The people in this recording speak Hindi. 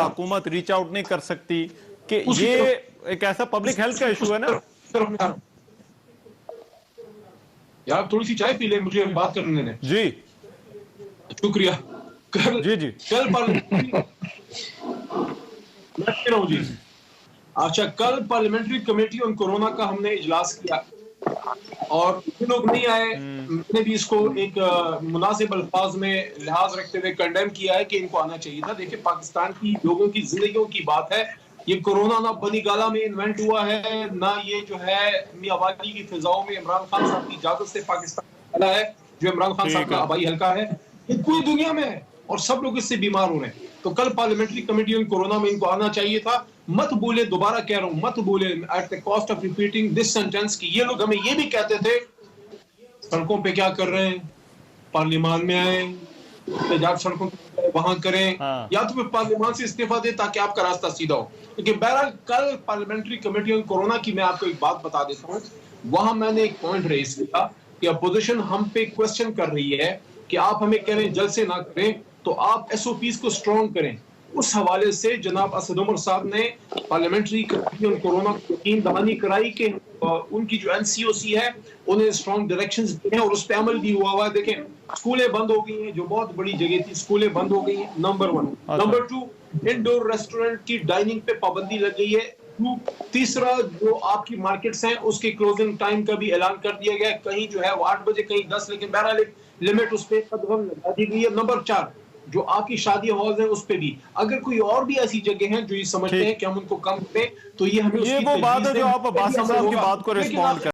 हुकूमत रीच आउट नहीं कर सकती कि ये एक ऐसा पब्लिक हेल्थ का इशू है ना। यार थोड़ी सी चाय पी ले, मुझे बात करने दें। जी शुक्रिया। कल जी जी जी। अच्छा, कल पार्लियामेंट्री कमेटी ऑन कोरोना का हमने इजलास किया और लोग नहीं आए। मैंने भी इसको एक मुनासिब अल्फाज में लिहाज रखते हुए कंडेम किया है कि इनको आना चाहिए था। देखिए, पाकिस्तान की लोगों की जिंदगियों की बात है। ये कोरोना ना बनी गाला में इन्वेंट हुआ है, ना ये जो है मियावाली की फिजाओं में इमरान खान साहब की इजाजत से पाकिस्तान है, जो इमरान खान साहब ठीक का है। आबाई हल्का है। ये पूरी दुनिया में है और सब लोग इससे बीमार हो रहे हैं। तो कल पार्लियामेंट्री कमेटी ऑन कोरोना में इनको आना चाहिए था। मत भूले, दोबारा कह रहा हूं, मत भूले at the cost of repeating this sentence कि ये लोग हमें ये भी कहते थे सड़कों पे क्या कर रहे हैं, पार्लियामान में आए, सड़कों वहां करें, हाँ। या तो फिर पार्लियामान से इस्तीफा दे ताकि आपका रास्ता सीधा हो। लेकिन बहरहाल कल पार्लियामेंट्री कमेटी ऑन कोरोना की मैं आपको एक बात बता देता हूं। वहां मैंने एक पॉइंट रेज किया कि अपोजिशन हम पे क्वेश्चन कर रही है कि आप हमें कह रहे हैं जल्द से ना करें, तो आप एसओपीज को स्ट्रॉन्ग करें। उस हवाले से जनाब असद उमर साहब ने पार्लियामेंट्री कमेटी ऑन कोरोना को यकीन दहानी कराई कि उनकी जो एनसीओसी है उन्हें स्ट्रॉन्ग डायरेक्शंस दिए हैं और उस पर अमल भी हुआ है। देखें, स्कूलें बंद हो गई हैं, जो बहुत बड़ी जगह थी, स्कूलें बंद हो गई हैं, नंबर 1। नंबर 2, इंडोर रेस्टोरेंट की डाइनिंग पे पाबंदी लग गई है। तीसरा, जो आपकी मार्केट्स हैं उसके क्लोजिंग टाइम का भी ऐलान कर दिया गया है। कहीं जो है वो 8 बजे, कहीं 10, लेकिन बहरहाल एक लिमिट उस पर कदम लगा दी गई है। नंबर 4, जो आपकी शादी हॉल है उस पे भी, अगर कोई और भी ऐसी जगह हैं जो ये समझते हैं कि हम उनको कम करें, तो ये हमें ये उसकी वो बात तजवीज है जो दें। आप अब्बास साहब की बात को लेकिन रिस्पॉन्ड